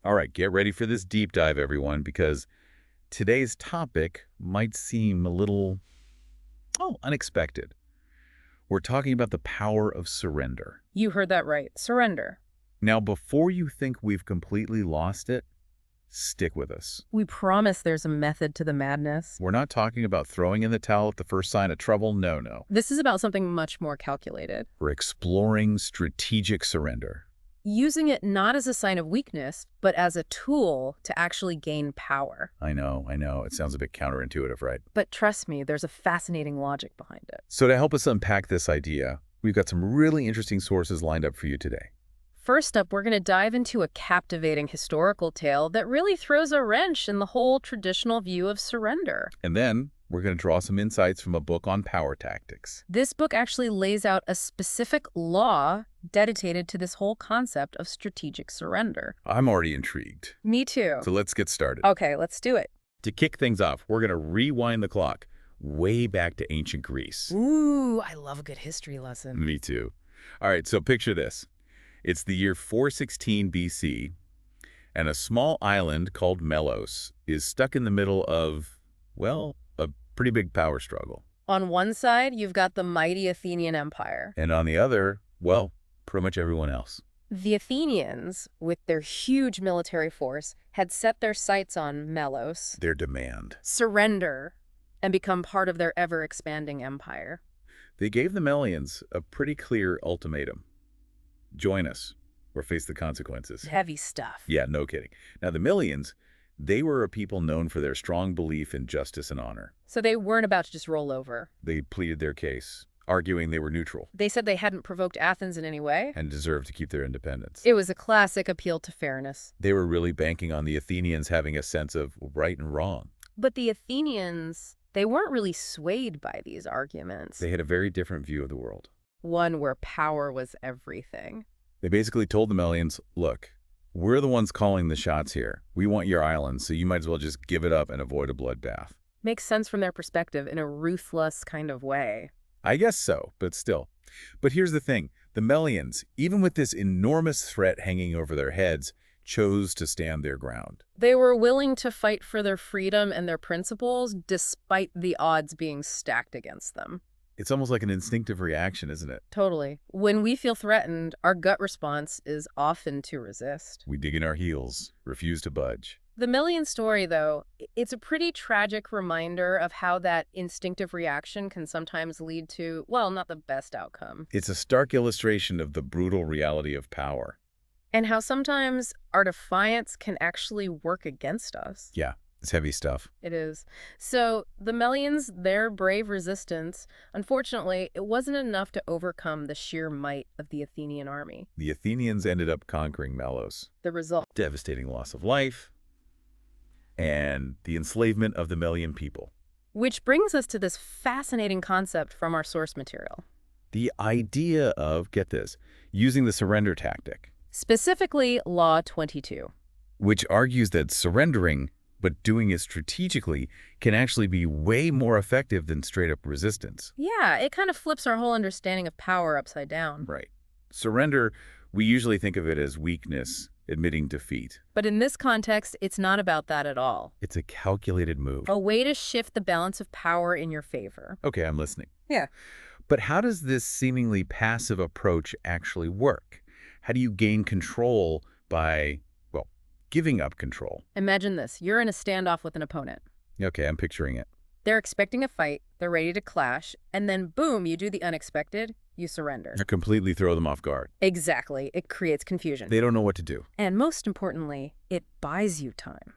All right, get ready for this deep dive, everyone, because today's topic might seem a little, unexpected. We're talking about the power of surrender. You heard that right. Surrender. Now, before you think we've completely lost it, stick with us. We promise there's a method to the madness. We're not talking about throwing in the towel at the first sign of trouble. No, no. This is about something much more calculated. We're exploring strategic surrender. Using it not as a sign of weakness, but as a tool to actually gain power. I know. It sounds a bit counterintuitive, right? But trust me, there's a fascinating logic behind it. So to help us unpack this idea, we've got some really interesting sources lined up for you today. First up, we're going to dive into a captivating historical tale that really throws a wrench in the whole traditional view of surrender. And then we're going to draw some insights from a book on power tactics. This book actually lays out a specific law dedicated to this whole concept of strategic surrender. I'm already intrigued. Me too. So let's get started. Okay, let's do it. To kick things off, we're going to rewind the clock way back to ancient Greece. Ooh, I love a good history lesson. Me too. All right, so picture this. It's the year 416 BC, and a small island called Melos is stuck in the middle of, well, a pretty big power struggle. On one side, you've got the mighty Athenian Empire. And on the other, well, pretty much everyone else. The Athenians, with their huge military force, had set their sights on Melos, Their demand. surrender, and become part of their ever-expanding empire. They gave the Melians a pretty clear ultimatum. Join us or face the consequences. Heavy stuff. Yeah, no kidding. Now, the Melians, they were a people known for their strong belief in justice and honor. So they weren't about to just roll over. They pleaded their case, arguing they were neutral They said they hadn't provoked Athens in any way. and deserved to keep their independence. It was a classic appeal to fairness. They were really banking on the Athenians having a sense of right and wrong. But the Athenians, they weren't really swayed by these arguments. They had a very different view of the world. One where power was everything. They basically told the Melians, look, we're the ones calling the shots here. We want your island, so you might as well just give it up and avoid a bloodbath. Makes sense from their perspective in a ruthless kind of way. I guess so, but still. But here's the thing. The Melians, even with this enormous threat hanging over their heads, chose to stand their ground. They were willing to fight for their freedom and their principles despite the odds being stacked against them. It's almost like an instinctive reaction, isn't it? Totally. When we feel threatened, our gut response is often to resist. We dig in our heels, refuse to budge. The Melian story, though, it's a pretty tragic reminder of how that instinctive reaction can sometimes lead to, well, not the best outcome. It's a stark illustration of the brutal reality of power. And how sometimes our defiance can actually work against us. Yeah, it's heavy stuff. It is. So the Melians, their brave resistance, unfortunately, it wasn't enough to overcome the sheer might of the Athenian army. The Athenians ended up conquering Melos. The result. Devastating loss of life and the enslavement of the Melian people. Which brings us to this fascinating concept from our source material. The idea of, get this, using the surrender tactic, Specifically, Law 22. which argues that surrendering, but doing it strategically, can actually be way more effective than straight-up resistance. Yeah, it kind of flips our whole understanding of power upside down. Right. Surrender, we usually think of it as weakness, admitting defeat. But in this context, it's not about that at all. It's a calculated move. A way to shift the balance of power in your favor. Okay, I'm listening. Yeah. But how does this seemingly passive approach actually work? How do you gain control by, well, giving up control? Imagine this. You're in a standoff with an opponent. Okay, I'm picturing it. They're expecting a fight, they're ready to clash, and then boom, you do the unexpected, you surrender. Or completely throw them off guard. Exactly. It creates confusion. They don't know what to do. And most importantly, it buys you time.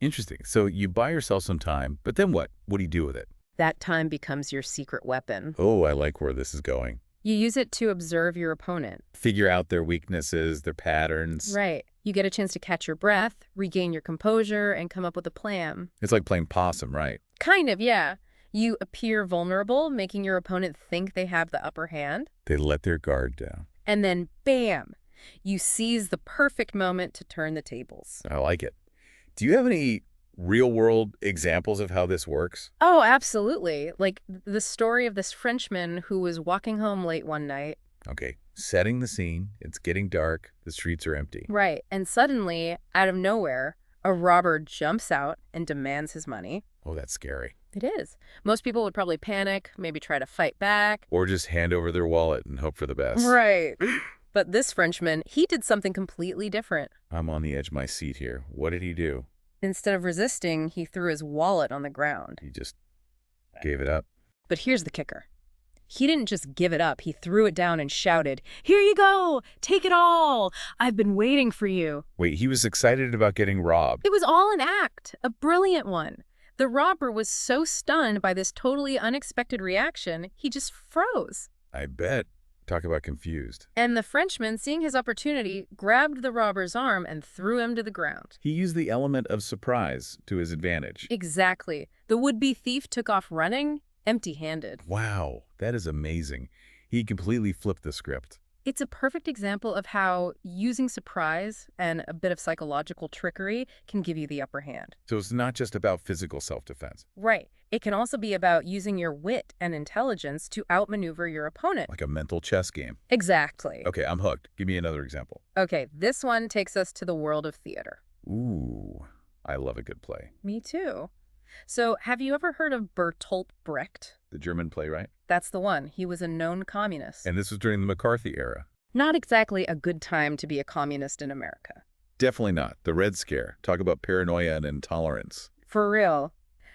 Interesting. So you buy yourself some time, but then what? What do you do with it? That time becomes your secret weapon. Oh, I like where this is going. You use it to observe your opponent. Figure out their weaknesses, their patterns. Right. You get a chance to catch your breath, regain your composure, and come up with a plan. It's like playing possum, right? Kind of, yeah. You appear vulnerable, making your opponent think they have the upper hand. They let their guard down. And then, bam, you seize the perfect moment to turn the tables. I like it. Do you have any real-world examples of how this works? Oh, absolutely. Like the story of this Frenchman who was walking home late one night. Okay, setting the scene. It's getting dark. The streets are empty. Right. And suddenly, out of nowhere, a robber jumps out and demands his money. Oh, that's scary. It is. Most people would probably panic, maybe try to fight back. Or just hand over their wallet and hope for the best. Right. But this Frenchman, he did something completely different. I'm on the edge of my seat here. What did he do? Instead of resisting, he threw his wallet on the ground. He just gave it up. But here's the kicker. He didn't just give it up. He threw it down and shouted, "Here you go! Take it all! I've been waiting for you." Wait, he was excited about getting robbed. It was all an act, a brilliant one. The robber was so stunned by this totally unexpected reaction, he just froze. I bet. Talk about confused. And the Frenchman, seeing his opportunity, grabbed the robber's arm and threw him to the ground. He used the element of surprise to his advantage. Exactly. The would-be thief took off running, empty-handed. Wow, that is amazing. He completely flipped the script. It's a perfect example of how using surprise and a bit of psychological trickery can give you the upper hand. So it's not just about physical self-defense, Right. It can also be about using your wit and intelligence to outmaneuver your opponent. like a mental chess game. Exactly. Okay, I'm hooked. Give me another example. Okay, this one takes us to the world of theater. Ooh, I love a good play. Me too. So, have you ever heard of Bertolt Brecht? The German playwright. That's the one. He was a known communist. And this was during the McCarthy era. Not exactly a good time to be a communist in America. Definitely not. The Red Scare. Talk about paranoia and intolerance. For real.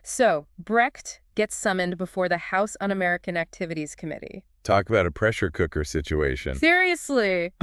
So, Brecht gets summoned before the House Un-American Activities Committee. Talk about a pressure cooker situation. Seriously.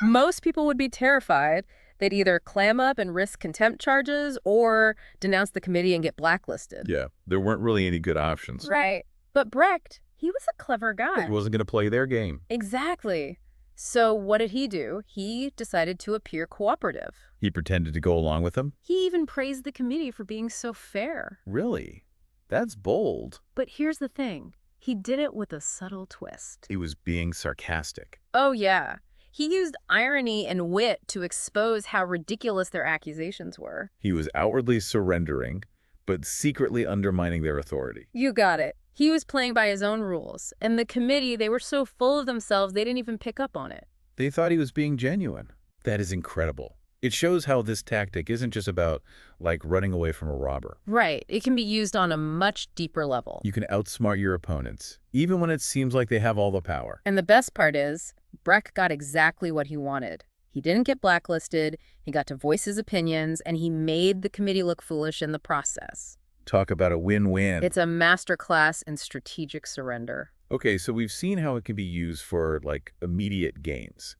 Most people would be terrified. They'd either clam up and risk contempt charges or denounce the committee and get blacklisted. Yeah, there weren't really any good options. Right. But Brecht, he was a clever guy. He wasn't going to play their game. Exactly. So what did he do? He decided to appear cooperative. He pretended to go along with them? He even praised the committee for being so fair. Really? That's bold. But here's the thing. He did it with a subtle twist. He was being sarcastic. Oh, yeah. He used irony and wit to expose how ridiculous their accusations were. He was outwardly surrendering, but secretly undermining their authority. You got it. He was playing by his own rules. And the committee, they were so full of themselves, they didn't even pick up on it. They thought he was being genuine. That is incredible. It shows how this tactic isn't just about, like, running away from a robber. Right. It can be used on a much deeper level. You can outsmart your opponents, even when it seems like they have all the power. And the best part is, Brecht got exactly what he wanted. He didn't get blacklisted, he got to voice his opinions, and he made the committee look foolish in the process. Talk about a win-win. It's a masterclass in strategic surrender. Okay, so we've seen how it can be used for, like, immediate gains,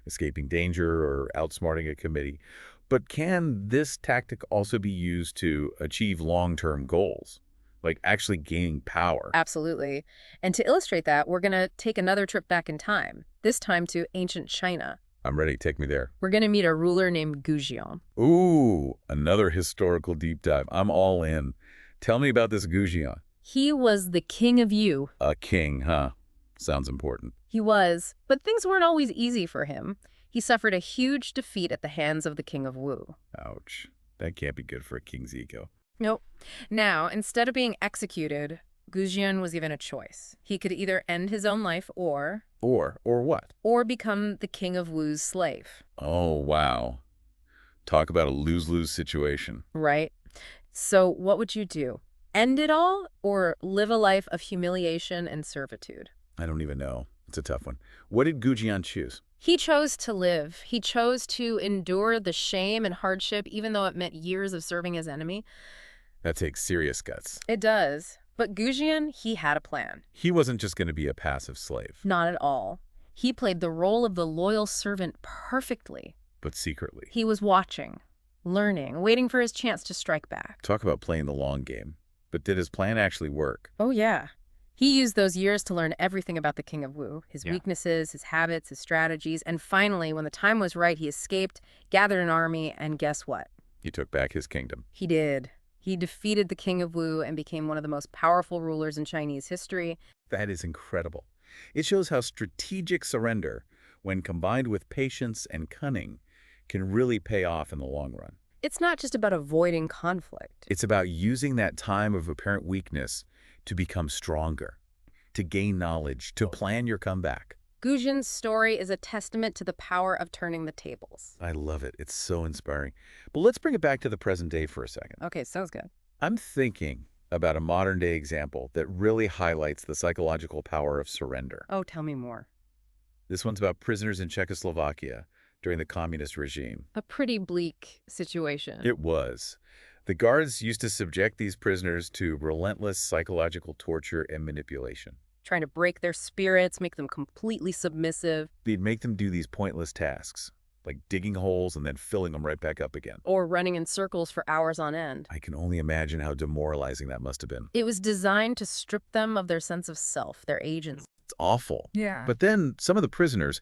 escaping danger or outsmarting a committee. But can this tactic also be used to achieve long-term goals, like actually gaining power? Absolutely. And to illustrate that, we're going to take another trip back in time, this time to ancient China. I'm ready. Take me there. We're going to meet a ruler named Gujian. Ooh, another historical deep dive. I'm all in. Tell me about this Gujian. He was the king of Yu. A king, huh? Sounds important. He was, but things weren't always easy for him. He suffered a huge defeat at the hands of the king of Wu. Ouch. That can't be good for a king's ego. Nope. Now, instead of being executed, Gujian was given a choice. He could either end his own life or Or what? become the king of Wu's slave. Oh, wow. Talk about a lose-lose situation. Right? So what would you do? End it all or live a life of humiliation and servitude? I don't even know. It's a tough one. What did Gujian choose? He chose to live. He chose to endure the shame and hardship, even though it meant years of serving his enemy. That takes serious guts. It does. But Gujian, he had a plan. He wasn't just going to be a passive slave, Not at all. He played the role of the loyal servant perfectly. but secretly. He was watching, learning, waiting for his chance to strike back. Talk about playing the long game. But did his plan actually work? Oh, yeah. He used those years to learn everything about the King of Wu, his Yeah. weaknesses, his habits, his strategies, and finally, when the time was right, he escaped, gathered an army, and guess what? He took back his kingdom. He did. He defeated the King of Wu and became one of the most powerful rulers in Chinese history. That is incredible. It shows how strategic surrender, when combined with patience and cunning, can really pay off in the long run. It's not just about avoiding conflict. It's about using that time of apparent weakness to become stronger, to gain knowledge, to plan your comeback. Guzhin's story is a testament to the power of turning the tables. I love it. It's so inspiring. But let's bring it back to the present day for a second. Okay, sounds good. I'm thinking about a modern-day example that really highlights the psychological power of surrender. Oh, tell me more. This one's about prisoners in Czechoslovakia during the communist regime. A pretty bleak situation. It was. The guards used to subject these prisoners to relentless psychological torture and manipulation. Trying to break their spirits, make them completely submissive. They'd make them do these pointless tasks, like digging holes and then filling them right back up again. Or running in circles for hours on end. I can only imagine how demoralizing that must have been. It was designed to strip them of their sense of self, their agency. It's awful. Yeah. But then some of the prisoners,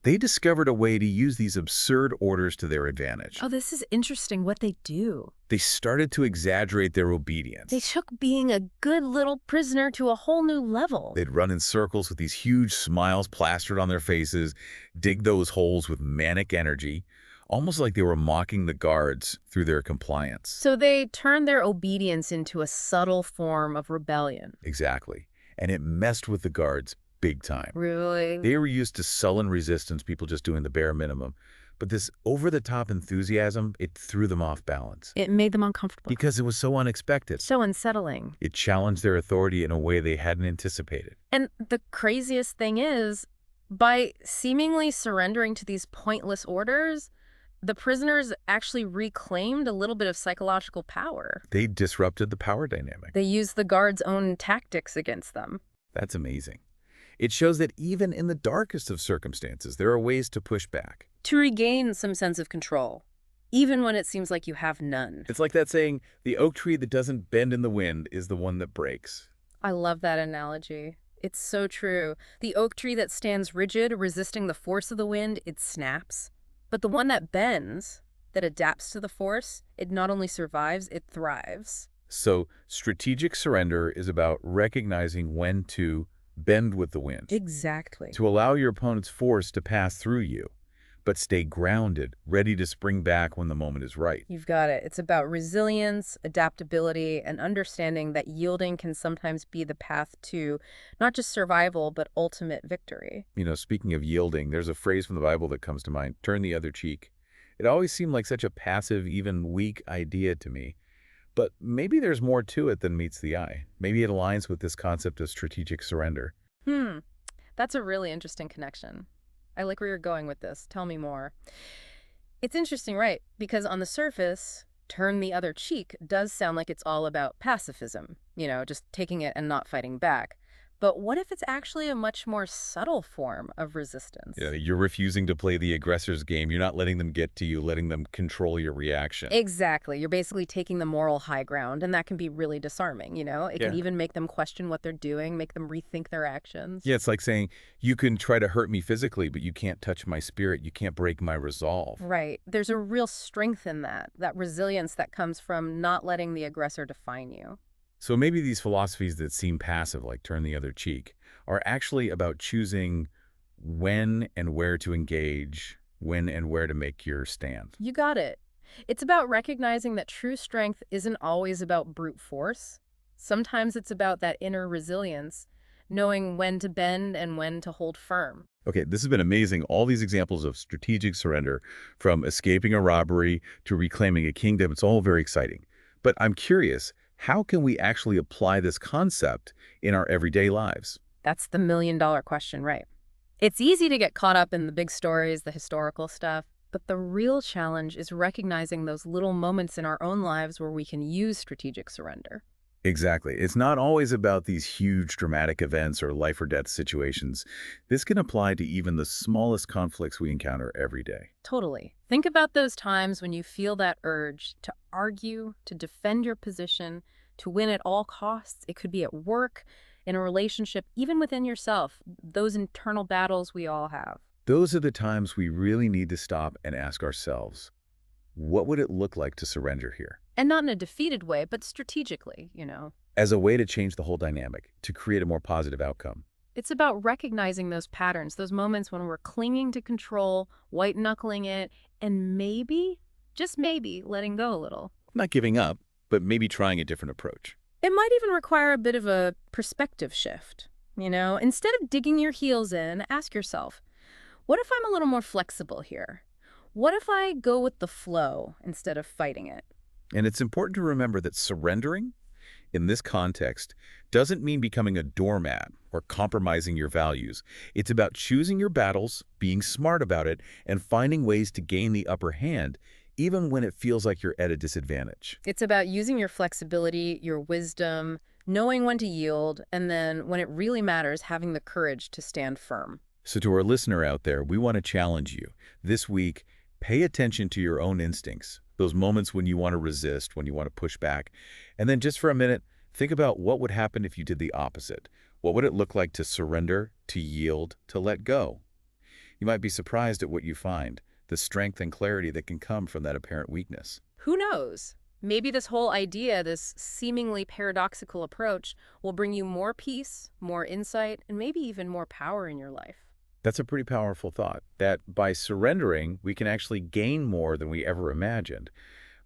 they discovered a way to use these absurd orders to their advantage. Oh, this is interesting what they do. They started to exaggerate their obedience. They took being a good little prisoner to a whole new level. They'd run in circles with these huge smiles plastered on their faces, dig those holes with manic energy, almost like they were mocking the guards through their compliance. So they turned their obedience into a subtle form of rebellion. Exactly. And it messed with the guards big time. Really? They were used to sullen resistance, people just doing the bare minimum. But this over-the-top enthusiasm, it threw them off balance. It made them uncomfortable. Because it was so unexpected. So unsettling. It challenged their authority in a way they hadn't anticipated. And the craziest thing is, by seemingly surrendering to these pointless orders, the prisoners actually reclaimed a little bit of psychological power. They disrupted the power dynamic. They used the guards' own tactics against them. That's amazing. It shows that even in the darkest of circumstances, there are ways to push back. To regain some sense of control, even when it seems like you have none. It's like that saying, the oak tree that doesn't bend in the wind is the one that breaks. I love that analogy. It's so true. The oak tree that stands rigid, resisting the force of the wind, it snaps. But the one that bends, that adapts to the force, it not only survives, it thrives. So strategic surrender is about recognizing when to bend with the wind. Exactly. To allow your opponent's force to pass through you, but stay grounded, ready to spring back when the moment is right. You've got it. It's about resilience, adaptability, and understanding that yielding can sometimes be the path to not just survival, but ultimate victory. You know, speaking of yielding, there's a phrase from the Bible that comes to mind, turn the other cheek. It always seemed like such a passive, even weak idea to me. But maybe there's more to it than meets the eye. Maybe it aligns with this concept of strategic surrender. That's a really interesting connection. I like where you're going with this. Tell me more. It's interesting, right? Because on the surface, turn the other cheek does sound like it's all about pacifism, just taking it and not fighting back. But what if it's actually a much more subtle form of resistance? Yeah, you're refusing to play the aggressor's game. You're not letting them get to you, letting them control your reaction. Exactly. You're basically taking the moral high ground, and that can be really disarming, It can even make them question what they're doing, make them rethink their actions. Yeah, it's like saying, you can try to hurt me physically, but you can't touch my spirit. You can't break my resolve. Right. There's a real strength in that resilience that comes from not letting the aggressor define you. So maybe these philosophies that seem passive, like turn the other cheek, are actually about choosing when and where to engage, when and where to make your stand. You got it. It's about recognizing that true strength isn't always about brute force. Sometimes it's about that inner resilience, knowing when to bend and when to hold firm. Okay, this has been amazing. All these examples of strategic surrender, from escaping a robbery to reclaiming a kingdom, it's all very exciting. But I'm curious, how can we actually apply this concept in our everyday lives? That's the million-dollar question, right? It's easy to get caught up in the big stories, the historical stuff, but the real challenge is recognizing those little moments in our own lives where we can use strategic surrender. Exactly. It's not always about these huge dramatic events or life or death situations. This can apply to even the smallest conflicts we encounter every day. Totally. Think about those times when you feel that urge to argue, to defend your position, to win at all costs. It could be at work, in a relationship, even within yourself. Those internal battles we all have. Those are the times we really need to stop and ask ourselves, what would it look like to surrender here? And not in a defeated way, but strategically, As a way to change the whole dynamic, to create a more positive outcome. It's about recognizing those patterns, those moments when we're clinging to control, white-knuckling it, and maybe, just maybe, letting go a little. Not giving up, but maybe trying a different approach. It might even require a bit of a perspective shift. Instead of digging your heels in, ask yourself, what if I'm a little more flexible here? What if I go with the flow instead of fighting it? And it's important to remember that surrendering, in this context, doesn't mean becoming a doormat or compromising your values. It's about choosing your battles, being smart about it, and finding ways to gain the upper hand, even when it feels like you're at a disadvantage. It's about using your flexibility, your wisdom, knowing when to yield, and then when it really matters, having the courage to stand firm. So to our listener out there, we want to challenge you. This week, pay attention to your own instincts, those moments when you want to resist, when you want to push back. And then just for a minute, think about what would happen if you did the opposite. What would it look like to surrender, to yield, to let go? You might be surprised at what you find, the strength and clarity that can come from that apparent weakness. Who knows? Maybe this whole idea, this seemingly paradoxical approach, will bring you more peace, more insight, and maybe even more power in your life. That's a pretty powerful thought, that by surrendering, we can actually gain more than we ever imagined.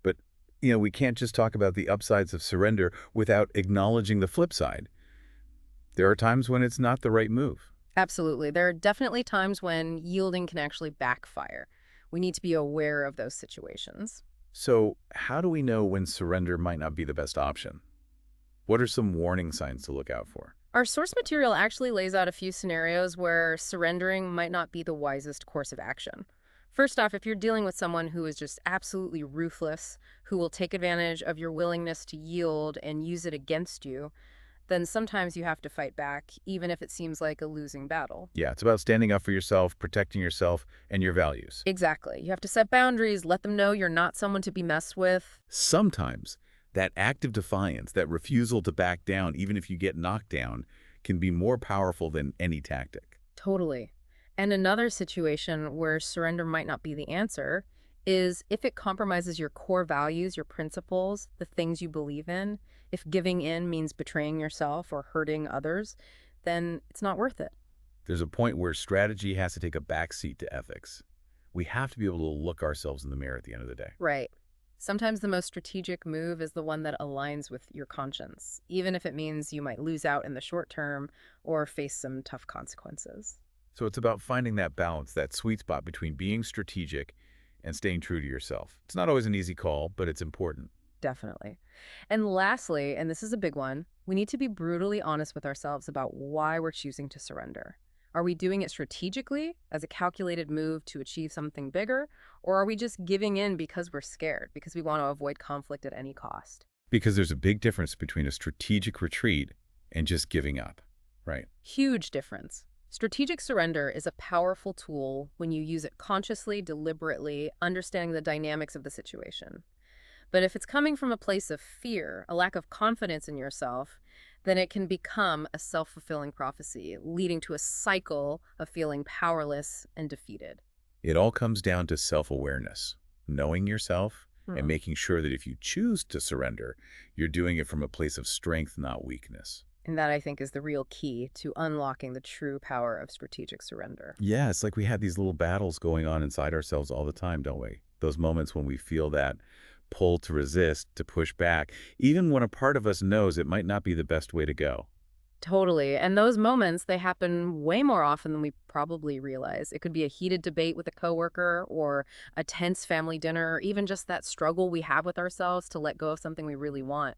But, we can't just talk about the upsides of surrender without acknowledging the flip side. There are times when it's not the right move. Absolutely. There are definitely times when yielding can actually backfire. We need to be aware of those situations. So how do we know when surrender might not be the best option? What are some warning signs to look out for? Our source material actually lays out a few scenarios where surrendering might not be the wisest course of action. First off, if you're dealing with someone who is just absolutely ruthless, who will take advantage of your willingness to yield and use it against you, then sometimes you have to fight back, even if it seems like a losing battle. Yeah, it's about standing up for yourself, protecting yourself and your values. Exactly. You have to set boundaries, let them know you're not someone to be messed with. Sometimes that act of defiance, that refusal to back down, even if you get knocked down, can be more powerful than any tactic. Totally. And another situation where surrender might not be the answer is if it compromises your core values, your principles, the things you believe in. If giving in means betraying yourself or hurting others, then it's not worth it. There's a point where strategy has to take a backseat to ethics. We have to be able to look ourselves in the mirror at the end of the day. Right. Sometimes the most strategic move is the one that aligns with your conscience, even if it means you might lose out in the short term or face some tough consequences. So it's about finding that balance, that sweet spot between being strategic and staying true to yourself. It's not always an easy call, but it's important. Definitely. And lastly, and this is a big one, we need to be brutally honest with ourselves about why we're choosing to surrender. Are we doing it strategically as a calculated move to achieve something bigger? Or are we just giving in because we're scared, because we want to avoid conflict at any cost? Because there's a big difference between a strategic retreat and just giving up, right? Huge difference. Strategic surrender is a powerful tool when you use it consciously, deliberately, understanding the dynamics of the situation. But if it's coming from a place of fear, a lack of confidence in yourself, then it can become a self-fulfilling prophecy, leading to a cycle of feeling powerless and defeated. It all comes down to self-awareness, knowing yourself and Hmm. making sure that if you choose to surrender, you're doing it from a place of strength, not weakness. And that, I think, is the real key to unlocking the true power of strategic surrender. Yeah, it's like we have these little battles going on inside ourselves all the time, don't we? Those moments when we feel that pull to resist, to push back, even when a part of us knows it might not be the best way to go. Totally. And those moments, they happen way more often than we probably realize. It could be a heated debate with a coworker or a tense family dinner, or even just that struggle we have with ourselves to let go of something we really want.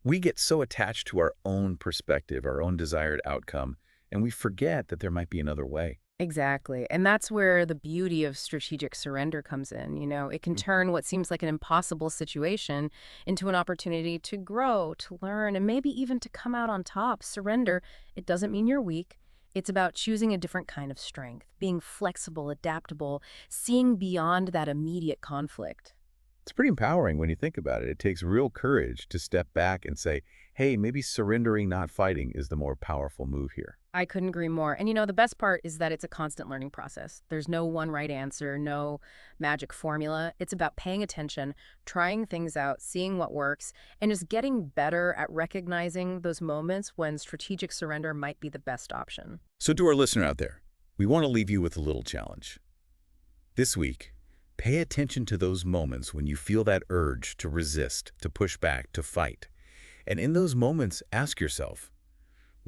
We get so attached to our own perspective, our own desired outcome, and we forget that there might be another way. Exactly. And that's where the beauty of strategic surrender comes in. It can turn what seems like an impossible situation into an opportunity to grow, to learn, and maybe even to come out on top. Surrender, it doesn't mean you're weak. It's about choosing a different kind of strength, being flexible, adaptable, seeing beyond that immediate conflict. It's pretty empowering when you think about it. It takes real courage to step back and say, hey, maybe surrendering, not fighting, is the more powerful move here. I couldn't agree more. And the best part is that it's a constant learning process. There's no one right answer, no magic formula. It's about paying attention, trying things out, seeing what works, and just getting better at recognizing those moments when strategic surrender might be the best option. So to our listener out there, we want to leave you with a little challenge. This week, pay attention to those moments when you feel that urge to resist, to push back, to fight. And in those moments, ask yourself,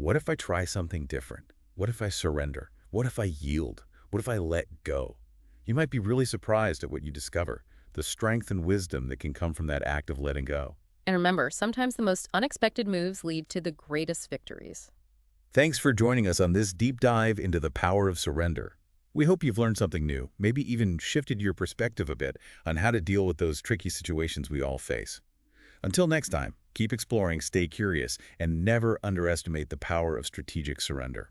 What if I try something different? What if I surrender? What if I yield? What if I let go? You might be really surprised at what you discover, the strength and wisdom that can come from that act of letting go. And remember, sometimes the most unexpected moves lead to the greatest victories. Thanks for joining us on this deep dive into the power of surrender. We hope you've learned something new, maybe even shifted your perspective a bit on how to deal with those tricky situations we all face. Until next time, keep exploring, stay curious, and never underestimate the power of strategic surrender.